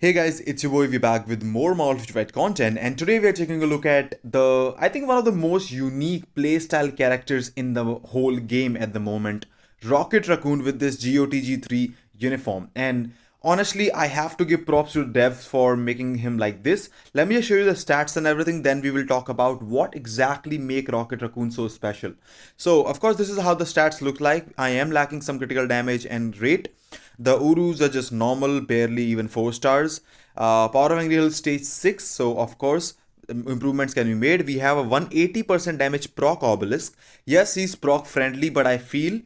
Hey guys, it's your boy V back with more Multiplied content, and today we are taking a look at I think one of the most unique playstyle characters in the whole game at the moment, Rocket Raccoon with this GOTG3 uniform. And honestly, I have to give props to the devs for making him like this. Let me just show you the stats and everything, then we will talk about what exactly make Rocket Raccoon so special. So, of course, this is how the stats look like. I am lacking some critical damage and rate. The Urus are just normal, barely even 4 stars. Power of Angry Hill stage 6, so of course improvements can be made. We have a 180% damage proc obelisk. Yes, he's proc friendly, but I feel,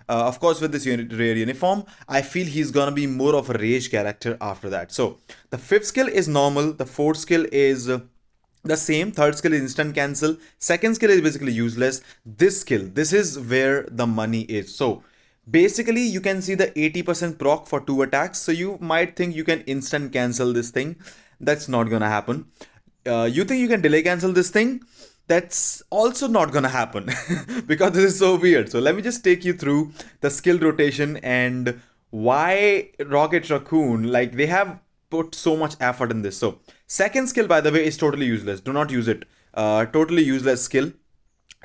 of course, with this rare uniform, I feel he's gonna be more of a rage character after that. So the fifth skill is normal, the fourth skill is the same, third skill is instant cancel, second skill is basically useless. This is where the money is. So basically you can see the 80% proc for 2 attacks, so you might think you can instant cancel this thing. That's not gonna happen. You think you can delay cancel this thing? That's also not gonna happen because this is so weird. So let me just take you through the skill rotation and why Rocket Raccoon, like, they have put so much effort in this. So second skill, by the way, is totally useless. Do not use it. Totally useless skill.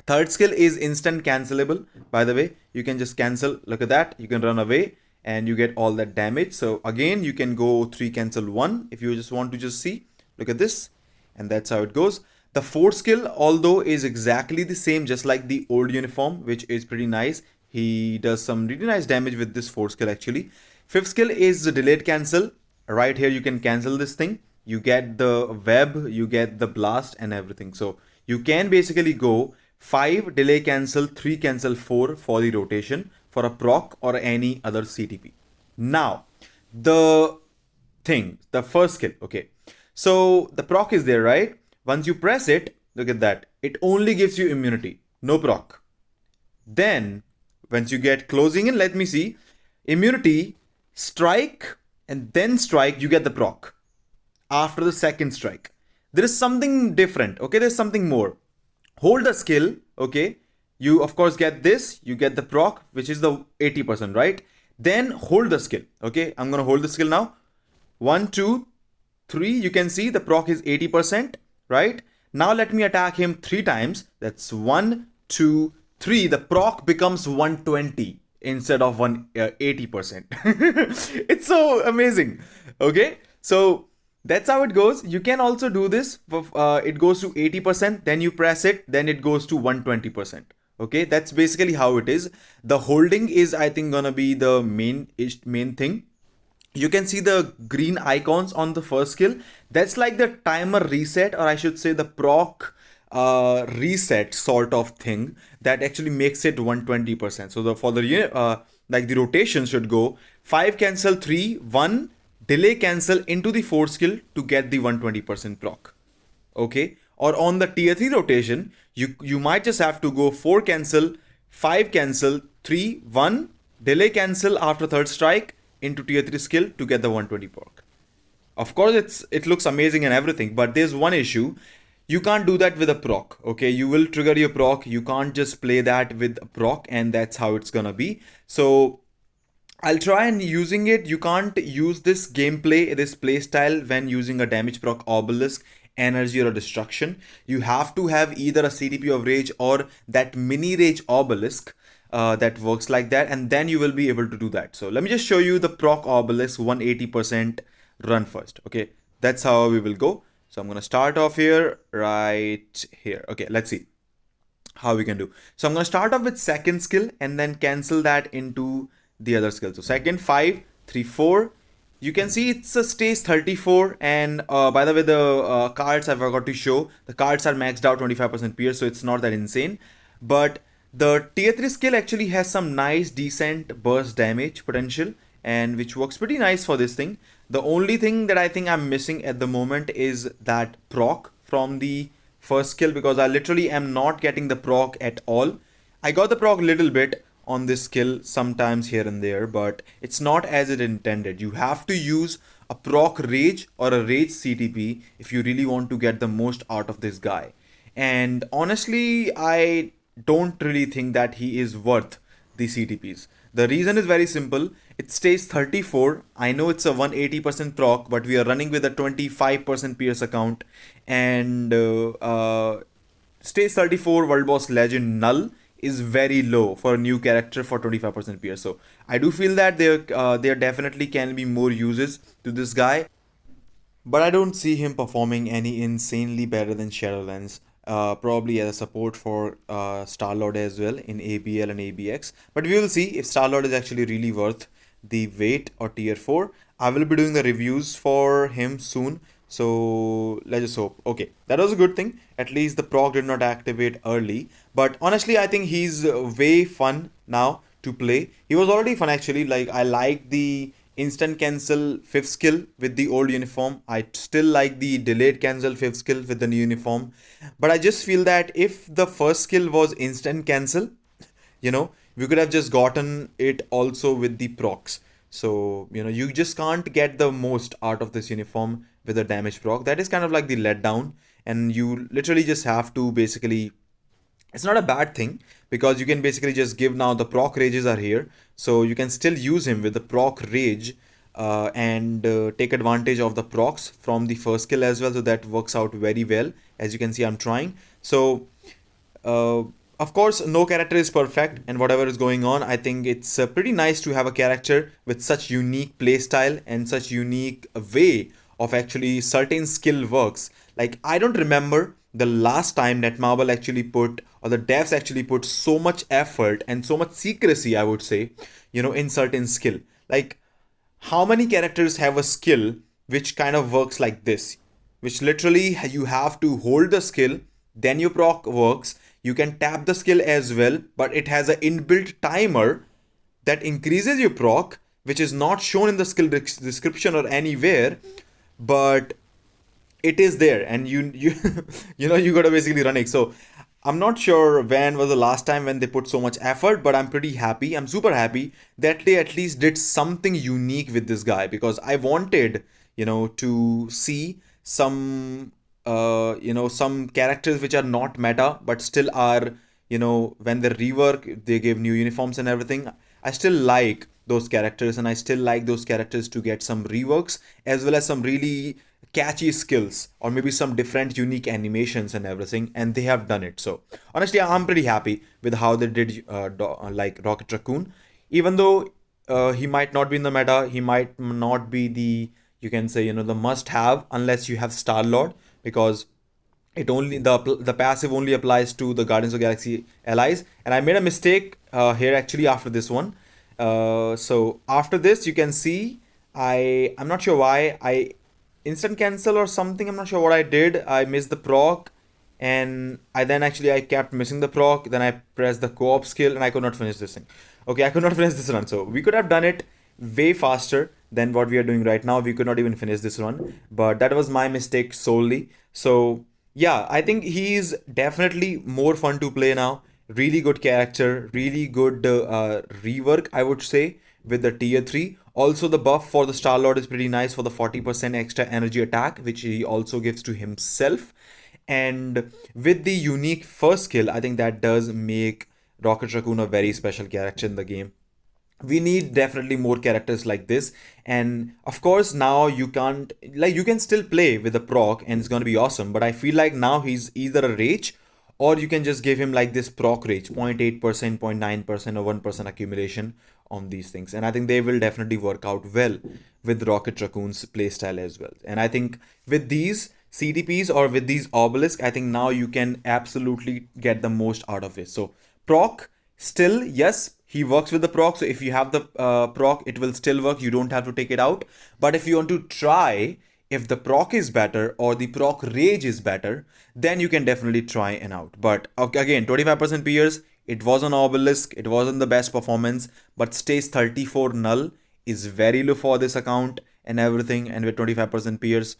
Third skill is instant cancelable. By the way, you can just cancel. Look at that. You can run away and you get all that damage. So again, you can go 3 cancel 1 if you just want to just see. Look at this. And that's how it goes. The fourth skill, although, is exactly the same, just like the old uniform, which is pretty nice. He does some really nice damage with this fourth skill actually. Fifth skill is the delayed cancel. Right here, you can cancel this thing. You get the web, you get the blast and everything. So you can basically go 5 delay cancel, 3 cancel 4 for the rotation for a proc or any other CTP. Now, the the first skill, okay. So the proc is there, right? Once you press it, look at that. It only gives you immunity, no proc. Then, once you get closing in, let me see. Immunity, strike, and then strike, you get the proc. After the second strike. There is something different, okay? There's something more. Hold the skill, okay? You, of course, get this. You get the proc, which is the 80%, right? Then hold the skill, okay? I'm gonna hold the skill now. 1, 2, 3. You can see the proc is 80%, right? Now let me attack him 3 times. That's 1, 2, 3. The proc becomes 120 instead of 180%. It's so amazing, okay? So that's how it goes. You can also do this. It goes to 80%, then you press it, then it goes to 120%. Okay, that's basically how it is. The holding is, I think, gonna be the main thing. You can see the green icons on the first skill. That's like the timer reset, or I should say the proc reset sort of thing that actually makes it 120%. So for the like the rotation should go 5 cancel 3 1 delay cancel into the fourth skill to get the 120% proc. Okay, or on the tier 3 rotation, you might just have to go 4 cancel 5 cancel 3 1 delay cancel after third strike into tier 3 skill to get the 120 proc. Of course, it looks amazing and everything, but there's one issue. You can't do that with a proc, okay? You will trigger your proc. You can't just play that with a proc, and that's how it's gonna be. So I'll try and using it. You can't use this gameplay, this playstyle when using a damage proc obelisk, energy, or destruction. You have to have either a CTP of rage or that mini rage obelisk that works like that, and then you will be able to do that. So let me just show you the proc obelisk 180% run first. Okay, that's how we will go. So I'm gonna start off here, right here. Okay, let's see how we can do. So I'm gonna start off with second skill and then cancel that into the other skill. So second, 5 3 4. You can see it's a stage 34, and by the way, the cards I forgot to show. The cards are maxed out 25% pierce, so it's not that insane. But the tier 3 skill actually has some nice decent burst damage potential, and which works pretty nice for this thing. The only thing that I think I'm missing at the moment is that proc from the first skill, because I literally am not getting the proc at all. I got the proc little bit on this skill sometimes here and there, but it's not as it intended. You have to use a proc rage or a rage CTP if you really want to get the most out of this guy. And honestly, I don't really think that he is worth the CTPs. The reason is very simple. It stays 34. I know it's a 180% proc, but we are running with a 25% Pierce account, and stays 34 World Boss Legend null is very low for a new character for 25% Pierce. So I do feel that there definitely can be more uses to this guy, but I don't see him performing any insanely better than Shadowlands. Probably as a support for Starlord as well in ABL and ABX. But we will see if Starlord is actually really worth the weight or tier 4. I will be doing the reviews for him soon. So let's just hope. Okay, that was a good thing. At least the proc did not activate early. But honestly, I think he's way fun now to play. He was already fun actually. Like, I like the instant cancel fifth skill with the old uniform. I still like the delayed cancel fifth skill with the new uniform. But I just feel that if the first skill was instant cancel, we could have just gotten it also with the procs. So, you just can't get the most out of this uniform with a damage proc. That is kind of like the letdown. And you literally just have to basically, it's not a bad thing, because you can basically just give now the proc rages are here, so you can still use him with the proc rage, and take advantage of the procs from the first skill as well. So that works out very well. As you can see, I'm trying. So uh, of course, no character is perfect, and whatever is going on, I think it's pretty nice to have a character with such unique playstyle and such unique way of actually certain skill works. Like, I don't remember the last time that Marvel actually put, or the devs actually put so much effort and so much secrecy, I would say, in certain skill. Like, how many characters have a skill which kind of works like this, which literally you have to hold the skill, then your proc works. You can tap the skill as well, but it has an inbuilt timer that increases your proc, which is not shown in the skill description or anywhere, but it is there, and you you gotta basically run it. So I'm not sure when was the last time when they put so much effort, but I'm pretty happy. I'm super happy that they at least did something unique with this guy, because I wanted, to see some some characters which are not meta but still are, when they rework, they give new uniforms and everything. I still like those characters, and I still like those characters to get some reworks as well as some really catchy skills, or maybe some different unique animations and everything, and they have done it. So honestly, I'm pretty happy with how they did like Rocket Raccoon. Even though he might not be in the meta, he might not be the, you can say, the must have unless you have Star Lord, because it only, the passive only applies to the Guardians of the Galaxy allies. And I made a mistake here actually after this one. So after this, you can see, I'm not sure why I instant cancel or something. I'm not sure what I did. I missed the proc, and I kept missing the proc. Then I pressed the co-op skill, and I could not finish this thing. Okay, I could not finish this run. So we could have done it way faster than what we are doing right now. We could not even finish this run, but that was my mistake solely. So yeah, I think he's definitely more fun to play now. Really good character, really good rework, I would say, with the tier 3. Also, the buff for the Star Lord is pretty nice for the 40% extra energy attack, which he also gives to himself. And with the unique first skill, I think that does make Rocket Raccoon a very special character in the game. We need definitely more characters like this. And of course, now you can't, like, you can still play with the proc and it's going to be awesome, but I feel like now he's either a rage, or you can just give him like this proc rage 0.8%, 0.9%, or 1% accumulation on these things. And I think they will definitely work out well with Rocket Raccoon's playstyle as well. And I think with these CDPs or with these obelisk, I think now you can absolutely get the most out of it. So proc, still, yes, he works with the proc. So if you have the proc, it will still work. You don't have to take it out. But if you want to try if the proc is better or the proc rage is better, then you can definitely try and out. But again, 25% peers, it was an obelisk, it wasn't the best performance, but stays 34 null is very low for this account and everything, and with 25% peers.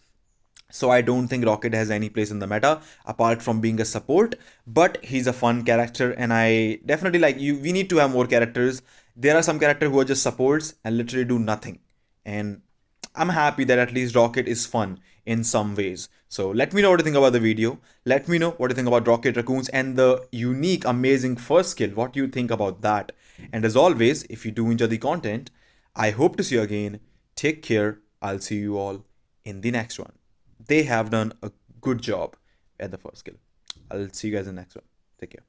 So I don't think Rocket has any place in the meta apart from being a support, but he's a fun character, and I definitely like you. We need to have more characters. There are some characters who are just supports and literally do nothing, and I'm happy that at least Rocket is fun in some ways. So let me know what you think about the video. Let me know what you think about Rocket Raccoons and the unique, amazing first skill. What do you think about that? And as always, if you do enjoy the content, I hope to see you again. Take care. I'll see you all in the next one. They have done a good job at the first skill. I'll see you guys in the next one. Take care.